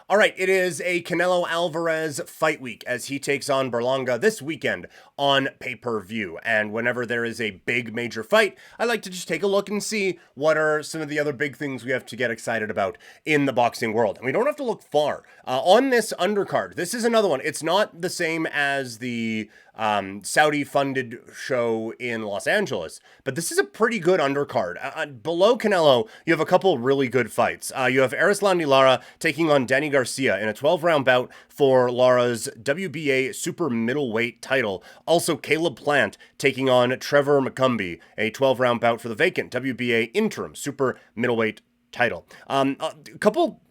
All right, it is a Canelo Alvarez fight week as he takes on Berlanga this weekend on pay-per-view. And whenever there is a big major fight, I like to just take a look and see what are some of the other big things we have to get excited about in the boxing world. And we don't have to look far. On this undercard, this is another one. It's not the same as the Saudi-funded show in Los Angeles, but this is a pretty good undercard. Below Canelo, you have a couple really good fights. You have Erislandy Lara taking on Danny Garcia in a 12-round bout for Lara's WBA super middleweight title. Also, Caleb Plant taking on Trevor McCumbee, a 12-round bout for the vacant WBA interim super middleweight title. A couple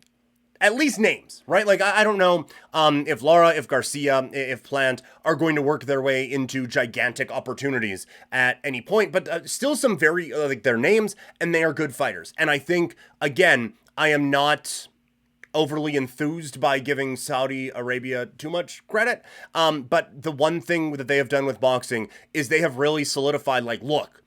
at least names, right? Like, I don't know if Lara, if Garcia, if Plant are going to work their way into gigantic opportunities at any point, but still some very, like, their names, and they are good fighters. And I think, again, I am not overly enthused by giving Saudi Arabia too much credit, but the one thing that they have done with boxing is they have really solidified, like, look,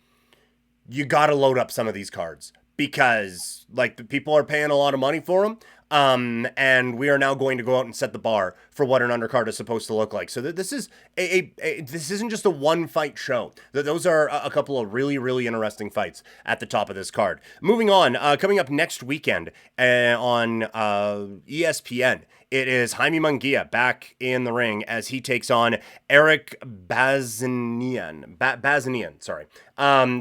you gotta load up some of these cards because, like, the people are paying a lot of money for them. And we are now going to go out and set the bar for what an undercard is supposed to look like. So that this is this isn't just a one fight show. Those are a couple of really, really interesting fights at the top of this card. Moving on, coming up next weekend on ESPN, it is Jaime Munguia back in the ring as he takes on Eric Bazinian. Bazinian, sorry.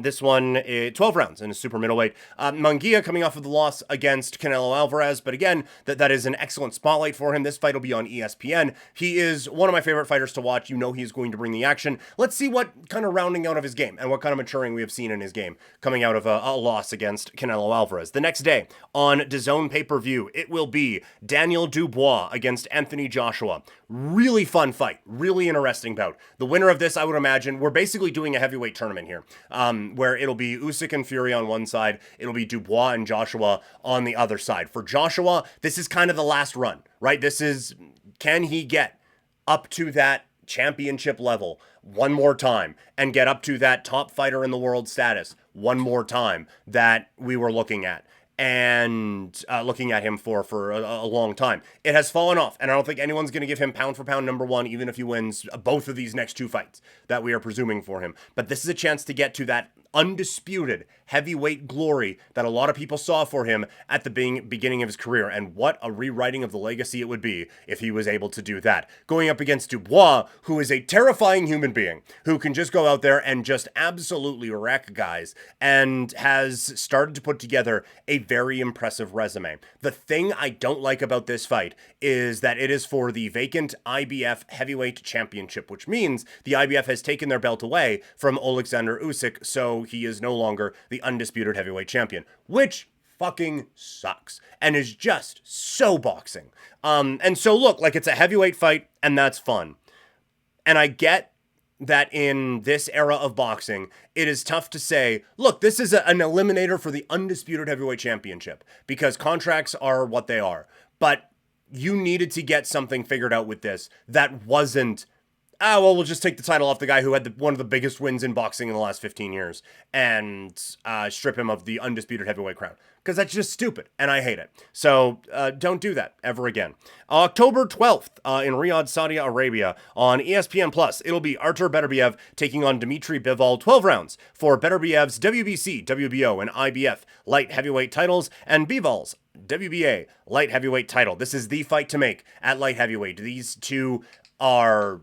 This one, 12 rounds in a super middleweight. Munguia coming off of the loss against Canelo Alvarez, but again, that is an excellent spotlight for him. This fight will be on ESPN. He is one of my favorite fighters to watch. You know he's going to bring the action. Let's see what kind of rounding out of his game and what kind of maturing we have seen in his game coming out of a loss against Canelo Alvarez. The next day on DAZN pay-per-view, it will be Daniel Dubois against Anthony Joshua. Really fun fight. Really interesting bout. The winner of this, I would imagine, we're basically doing a heavyweight tournament here, where it'll be Usyk and Fury on one side, it'll be Dubois and Joshua on the other side. For Joshua, this is kind of the last run, right? This is, can he get up to that championship level one more time and get up to that top fighter in the world status one more time that we were looking at? And looking at him for a long time. It has fallen off, and I don't think anyone's going to give him pound for pound number one, even if he wins both of these next two fights that we are presuming for him. But this is a chance to get to that undisputed heavyweight glory that a lot of people saw for him at the beginning of his career, and what a rewriting of the legacy it would be if he was able to do that. Going up against Dubois, who is a terrifying human being, who can just go out there and just absolutely wreck guys, and has started to put together a very impressive resume. The thing I don't like about this fight is that it is for the vacant IBF heavyweight championship, which means the IBF has taken their belt away from Alexander Usyk, so he is no longer the undisputed heavyweight champion, which fucking sucks and is just so boxing. And so look, like, it's a heavyweight fight and that's fun. And I get that in this era of boxing, it is tough to say, look, this is an eliminator for the undisputed heavyweight championship because contracts are what they are. But you needed to get something figured out with this that wasn't, well, we'll just take the title off the guy who had one of the biggest wins in boxing in the last 15 years and strip him of the undisputed heavyweight crown. Because that's just stupid, and I hate it. So don't do that ever again. October 12th in Riyadh, Saudi Arabia on ESPN+, it'll be Artur Beterbiev taking on Dmitry Bivol, 12 rounds for Beterbiev's WBC, WBO, and IBF light heavyweight titles, and Bivol's WBA light heavyweight title. This is the fight to make at light heavyweight. These two are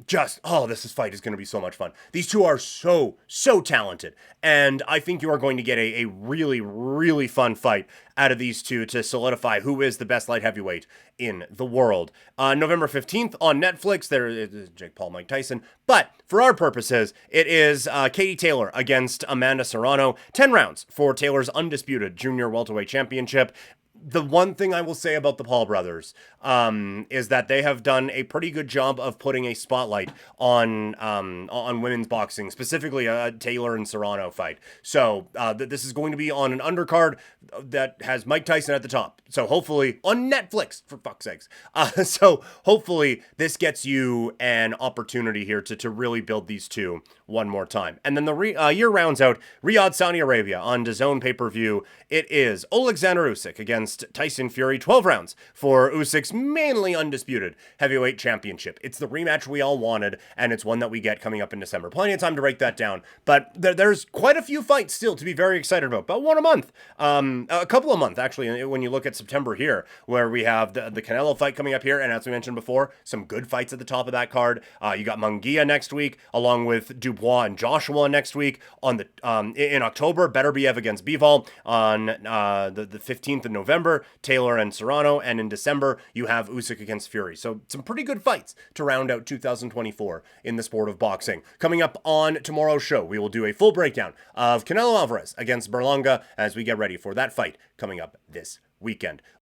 just, this fight is going to be so much fun. These two are so talented, and I think you are going to get a really, really fun fight out of these two to solidify who is the best light heavyweight in the world. November 15th on Netflix, there is Jake Paul, Mike Tyson, but for our purposes, it is Katie Taylor against Amanda Serrano, 10 rounds for Taylor's undisputed junior welterweight championship. The one thing I will say about the Paul brothers is that they have done a pretty good job of putting a spotlight on women's boxing, specifically a Taylor and Serrano fight. So this is going to be on an undercard that has Mike Tyson at the top. So hopefully on Netflix, for fuck's sakes. So hopefully this gets you an opportunity here to really build these two one more time. And then the year rounds out Riyadh, Saudi Arabia on DAZN pay-per-view. It is Alexander Usyk against against Tyson Fury, 12 rounds for Usyk's mainly undisputed heavyweight championship. It's the rematch we all wanted, and it's one that we get coming up in December. Plenty of time to break that down, but there's quite a few fights still to be very excited about one a month, a couple a month actually, when you look at September here, where we have the Canelo fight coming up here, and as we mentioned before, some good fights at the top of that card. You got Munguia next week, along with Dubois and Joshua next week. On the in October, Beterbiev against Bivol. On the 15th of November, Taylor and Serrano, and in December you have Usyk against Fury. So some pretty good fights to round out 2024 in the sport of boxing. Coming up on tomorrow's show, we will do a full breakdown of Canelo Alvarez against Berlanga as we get ready for that fight coming up this weekend.